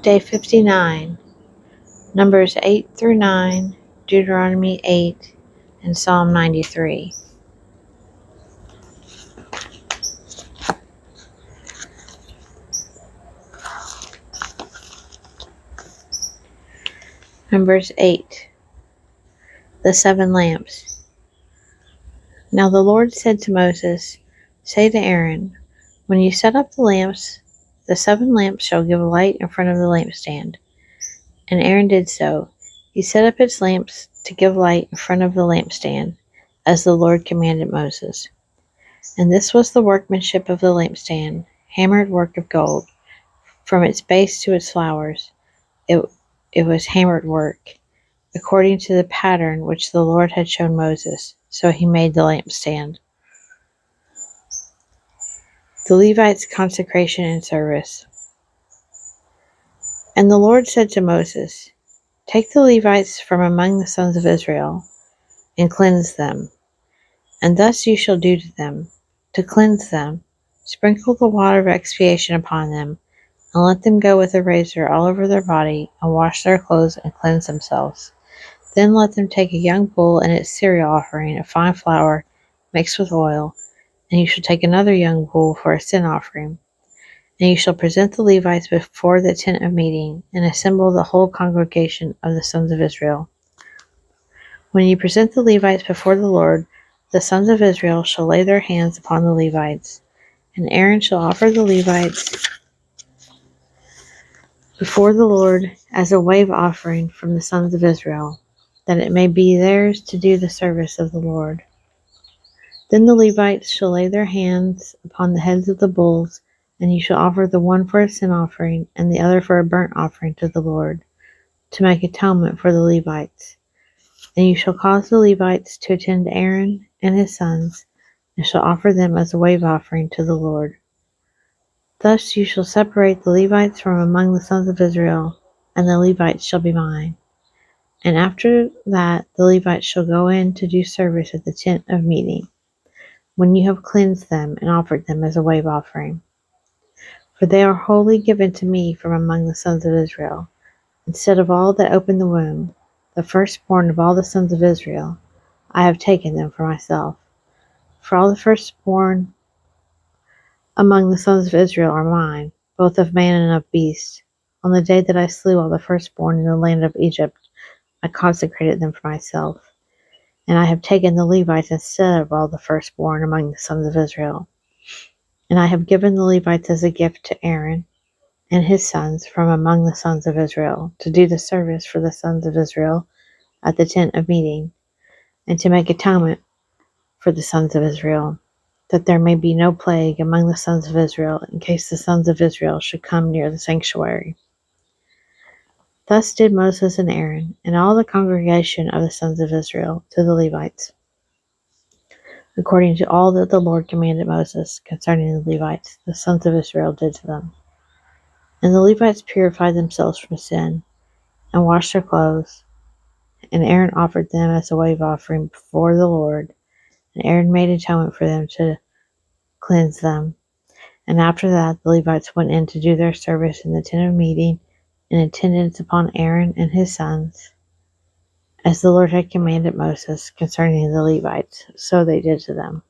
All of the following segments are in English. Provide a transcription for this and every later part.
Day 59, Numbers 8 through 9, Deuteronomy 8, and Psalm 93. Numbers 8, the 7 lamps. Now the Lord said to Moses, Say to Aaron, when you set up the lamps, the 7 lamps shall give light in front of the lampstand. And Aaron did so. He set up his lamps to give light in front of the lampstand, as the Lord commanded Moses. And this was the workmanship of the lampstand, hammered work of gold. From its base to its flowers, it was hammered work, according to the pattern which the Lord had shown Moses. So he made the lampstand. The Levites' consecration and service. And the Lord said to Moses, Take the Levites from among the sons of Israel, and cleanse them. And thus you shall do to them, to cleanse them. Sprinkle the water of expiation upon them, and let them go with a razor all over their body, and wash their clothes and cleanse themselves. Then let them take a young bull and its cereal offering of fine flour mixed with oil, and you shall take another young bull for a sin offering. And you shall present the Levites before the tent of meeting, and assemble the whole congregation of the sons of Israel. When you present the Levites before the Lord, the sons of Israel shall lay their hands upon the Levites, and Aaron shall offer the Levites before the Lord as a wave offering from the sons of Israel, that it may be theirs to do the service of the Lord. Then the Levites shall lay their hands upon the heads of the bulls, and you shall offer the one for a sin offering, and the other for a burnt offering to the Lord, to make atonement for the Levites. And you shall cause the Levites to attend Aaron and his sons, and shall offer them as a wave offering to the Lord. Thus you shall separate the Levites from among the sons of Israel, and the Levites shall be mine. And after that the Levites shall go in to do service at the tent of meeting, when you have cleansed them and offered them as a wave offering. For they are wholly given to me from among the sons of Israel. Instead of all that open the womb, the firstborn of all the sons of Israel, I have taken them for myself. For all the firstborn among the sons of Israel are mine, both of man and of beast. On the day that I slew all the firstborn in the land of Egypt, I consecrated them for myself. And I have taken the Levites instead of all the firstborn among the sons of Israel. And I have given the Levites as a gift to Aaron and his sons from among the sons of Israel, to do the service for the sons of Israel at the tent of meeting, and to make atonement for the sons of Israel, that there may be no plague among the sons of Israel, in case the sons of Israel should come near the sanctuary. Thus did Moses and Aaron, and all the congregation of the sons of Israel, to the Levites, according to all that the Lord commanded Moses concerning the Levites, the sons of Israel did to them. And the Levites purified themselves from sin, and washed their clothes, and Aaron offered them as a wave offering before the Lord, and Aaron made atonement for them to cleanse them. And after that the Levites went in to do their service in the tent of meeting, in attendance upon Aaron and his sons, as the Lord had commanded Moses concerning the Levites, so they did to them.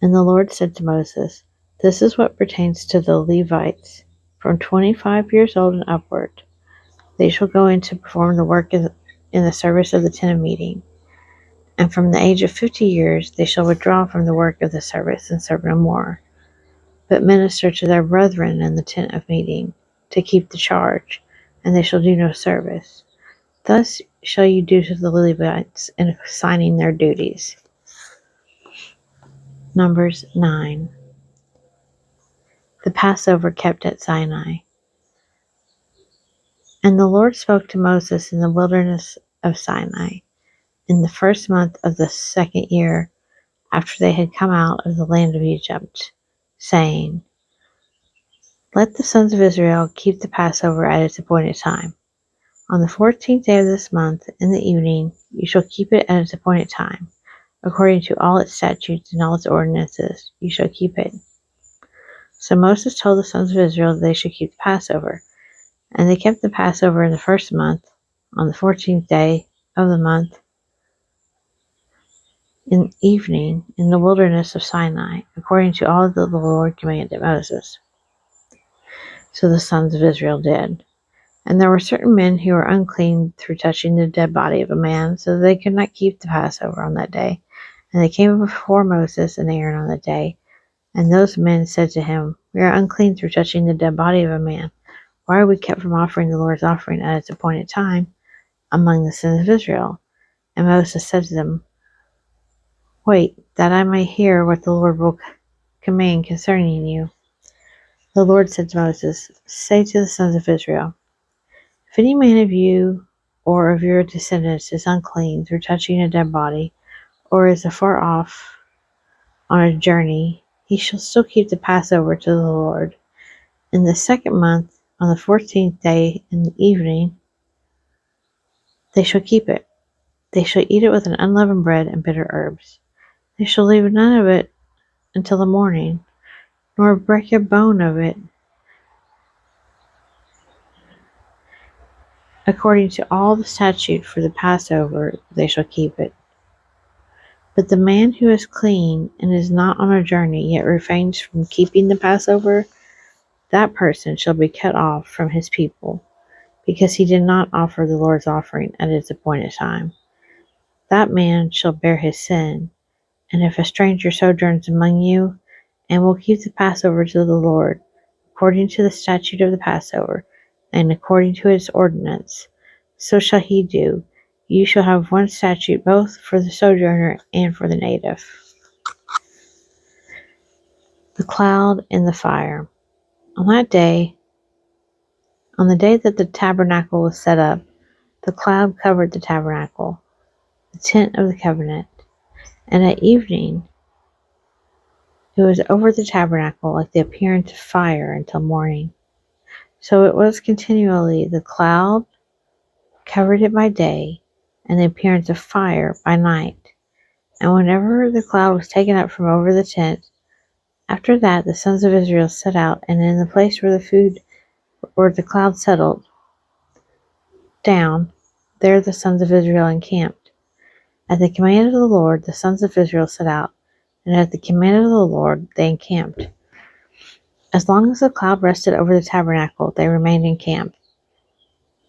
And the Lord said to Moses, This is what pertains to the Levites, from 25 years old and upward. They shall go in to perform the work in the service of the tent of meeting. And from the age of 50 years they shall withdraw from the work of the service and serve no more, but minister to their brethren in the tent of meeting, to keep the charge, and they shall do no service. Thus shall you do to the Levites in assigning their duties. Numbers 9. The Passover kept at Sinai. And the Lord spoke to Moses in the wilderness of Sinai, in the first month of the second year after they had come out of the land of Egypt, saying, Let the sons of Israel keep the Passover at its appointed time. On the 14th day of this month, in the evening, you shall keep it at its appointed time. According to all its statutes and all its ordinances, you shall keep it. So Moses told the sons of Israel that they should keep the Passover. And they kept the Passover in the first month, on the 14th day of the month, in evening, in the wilderness of Sinai, according to all that the Lord commanded Moses. So the sons of Israel did. And there were certain men who were unclean through touching the dead body of a man, so that they could not keep the Passover on that day. And they came before Moses and Aaron on that day. And those men said to him, We are unclean through touching the dead body of a man. Why are we kept from offering the Lord's offering at its appointed time among the sons of Israel? And Moses said to them, Wait, that I may hear what the Lord will command concerning you. The Lord said to Moses, Say to the sons of Israel, If any man of you or of your descendants is unclean through touching a dead body, or is afar off on a journey, he shall still keep the Passover to the Lord. In the second month, on the 14th day in the evening, they shall keep it. They shall eat it with an unleavened bread and bitter herbs. They shall leave none of it until the morning, nor break a bone of it. According to all the statute for the Passover, they shall keep it. But the man who is clean and is not on a journey, yet refrains from keeping the Passover, that person shall be cut off from his people, because he did not offer the Lord's offering at its appointed time. That man shall bear his sin. And if a stranger sojourns among you, and will keep the Passover to the Lord, according to the statute of the Passover, and according to its ordinance, so shall he do. You shall have one statute both for the sojourner and for the native. The cloud and the fire. On that day, on the day that the tabernacle was set up, the cloud covered the tabernacle, the tent of the covenant, and at evening it was over the tabernacle like the appearance of fire until morning. So it was continually the cloud covered it by day, and the appearance of fire by night. And whenever the cloud was taken up from over the tent, after that the sons of Israel set out, and in the place where the cloud settled down, there the sons of Israel encamped. At the command of the Lord the sons of Israel set out, and at the command of the Lord they encamped. As long as the cloud rested over the tabernacle, they remained in camp.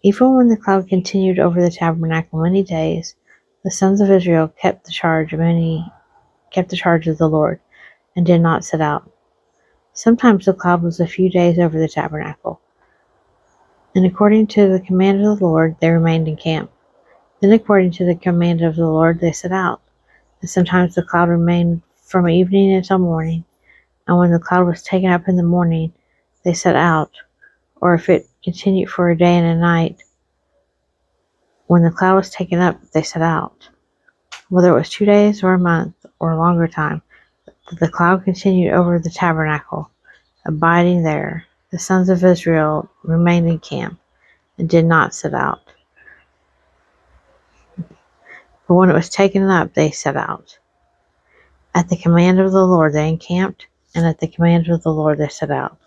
Even when the cloud continued over the tabernacle many days, the sons of Israel kept the charge of the Lord, and did not set out. Sometimes the cloud was a few days over the tabernacle, and according to the command of the Lord they remained in camp. Then according to the command of the Lord they set out, and sometimes the cloud remained from evening until morning, and when the cloud was taken up in the morning they set out, or if it continued for a day and a night, when the cloud was taken up they set out. Whether it was 2 days or a month or a longer time, the cloud continued over the tabernacle, abiding there. The sons of Israel remained in camp and did not set out. But when it was taken up, they set out. At the command of the Lord they encamped, and at the command of the Lord they set out.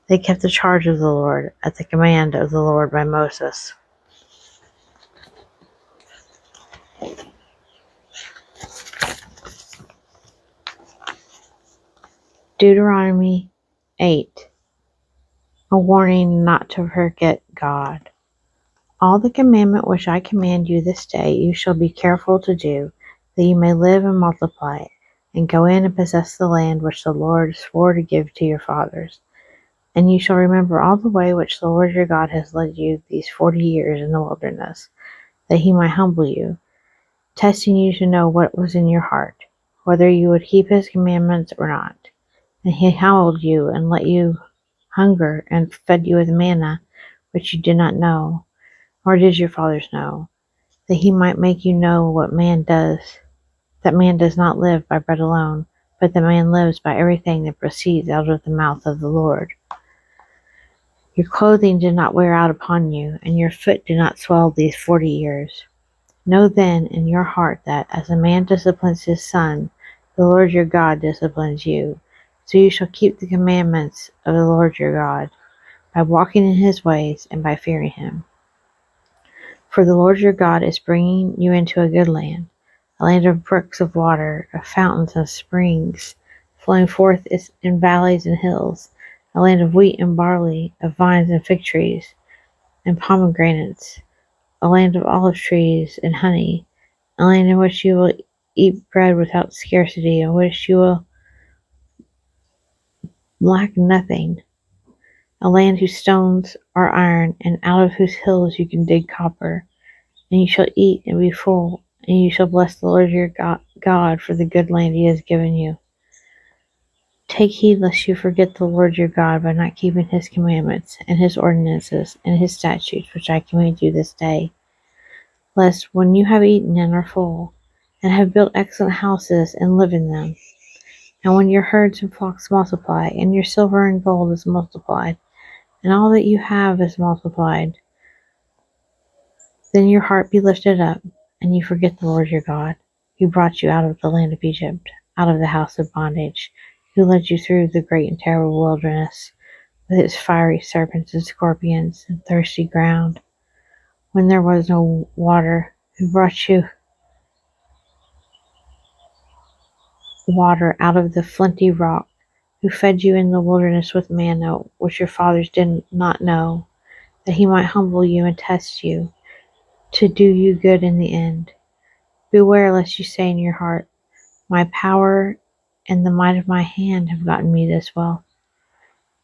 They kept the charge of the Lord at the command of the Lord by Moses. Deuteronomy 8. A warning not to forget God. All the commandment which I command you this day you shall be careful to do, that you may live and multiply it, and go in and possess the land which the Lord swore to give to your fathers. And you shall remember all the way which the Lord your God has led you these 40 years in the wilderness, that he might humble you, testing you to know what was in your heart, whether you would keep his commandments or not. And he humbled you and let you hunger and fed you with manna, which you did not know, nor did your fathers know, that he might make you know that man does not live by bread alone, but that man lives by everything that proceeds out of the mouth of the Lord. Your clothing did not wear out upon you, and your foot did not swell these 40 years. Know then in your heart that, as a man disciplines his son, the Lord your God disciplines you. So you shall keep the commandments of the Lord your God. by walking in his ways and by fearing him. For the Lord your God is bringing you into a good land, a land of brooks of water, of fountains and springs, flowing forth in valleys and hills, a land of wheat and barley, of vines and fig trees, and pomegranates, a land of olive trees and honey, a land in which you will eat bread without scarcity, in which you will lack nothing, a land whose stones are iron, and out of whose hills you can dig copper. And you shall eat and be full, and you shall bless the Lord your God for the good land he has given you. Take heed lest you forget the Lord your God by not keeping his commandments, and his ordinances, and his statutes, which I command you this day. Lest when you have eaten and are full, and have built excellent houses and live in them, and when your herds and flocks multiply, and your silver and gold is multiplied, and all that you have is multiplied, then your heart be lifted up, and you forget the Lord your God, who brought you out of the land of Egypt, out of the house of bondage, who led you through the great and terrible wilderness, with its fiery serpents and scorpions and thirsty ground, when there was no water, who brought you water out of the flinty rock, who fed you in the wilderness with manna, which your fathers did not know, that he might humble you and test you, to do you good in the end. Beware lest you say in your heart, my power and the might of my hand have gotten me this wealth.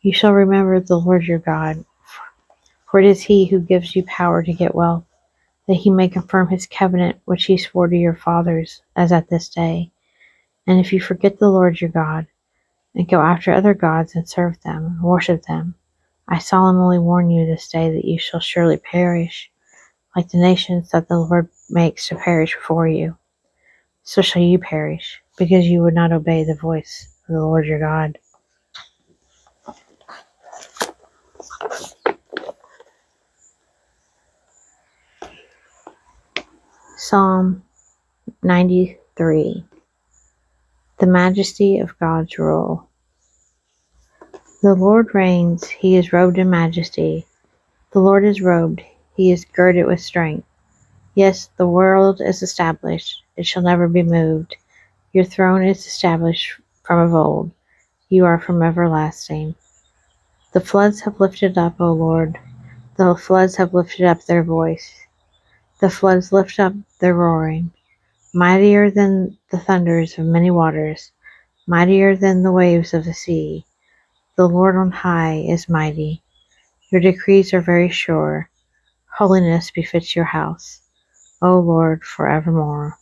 You shall remember the Lord your God, for it is he who gives you power to get wealth, that he may confirm his covenant which he swore to your fathers, as at this day. And if you forget the Lord your God, and go after other gods and serve them, and worship them, I solemnly warn you this day that you shall surely perish, like the nations that the Lord makes to perish before you. So shall you perish, because you would not obey the voice of the Lord your God. Psalm 93. The majesty of God's rule. The Lord reigns, he is robed in majesty. The Lord is robed, he is girded with strength. Yes, the world is established, it shall never be moved. Your throne is established from of old, you are from everlasting. The floods have lifted up, O Lord, the floods have lifted up their voice. The floods lift up their roaring. Mightier than the thunders of many waters, mightier than the waves of the sea. The Lord on high is mighty. Your decrees are very sure. Holiness befits your house, O Lord, forevermore.